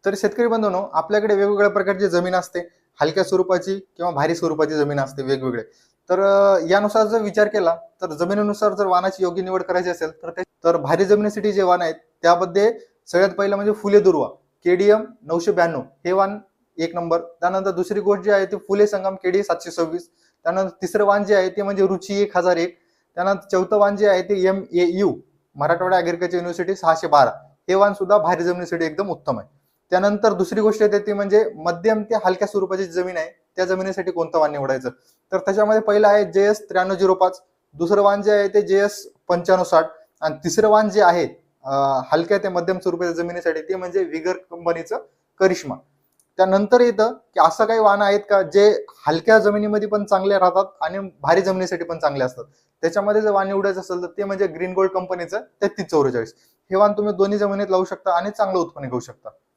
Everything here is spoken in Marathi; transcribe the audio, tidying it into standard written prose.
तर शेतकरी बंधूंनो, आपल्याकडे वेगवेगळ्या प्रकारची जमीन असते. हलक्या स्वरूपाची किंवा भारी स्वरूपाची जमीन असते वेगवेगळे. तर यानुसार जर विचार केला तर जमिनीनुसार जर वाणाची योग्य निवड करायची असेल तर भारी जमिनीसाठी जे वाण आहेत त्यामध्ये सगळ्यात पहिलं म्हणजे फुले दुर्वा KDM 992 हे वाण एक नंबर. त्यानंतर दुसरी गोष्ट जी आहे ती फुले संगम KD 726. त्यानंतर तिसरं वाण जे आहे ते म्हणजे रुची 1001. त्यानंतर चौथं वाण जे आहे ते MAU मराठवाडा ॲग्रिकल्चर युनिव्हर्सिटी 612 हे वाण सुद्धा भारी जमिनीसाठी एकदम उत्तम आहे. त्यानंतर दुसरी गोष्ट येते ती म्हणजे मध्यम ते हलक्या स्वरूपाची जमीन आहे त्या जमिनीसाठी कोणतं वाण निवडायचं. तर त्याच्यामध्ये पहिलं आहे JS 9305. दुसरं वाण जे आहे ते JS 9560 आणि तिसरं वाण जे आहे हलक्या ते मध्यम स्वरूपाच्या जमिनीसाठी ते म्हणजे विगर कंपनीचं करिश्मा. त्यानंतर येतं की असं काही वाण आहेत का जे हलक्या जमिनीमध्ये पण चांगले राहतात आणि भारी जमिनीसाठी पण चांगले असतात. त्याच्यामध्ये जर वाण निवडायचं असेल तर ते म्हणजे ग्रीन गोल्ड कंपनीचं 3344. हे वाण तुम्ही दोन्ही जमिनीत लावू शकता आणि चांगलं उत्पन्न घेऊ शकता.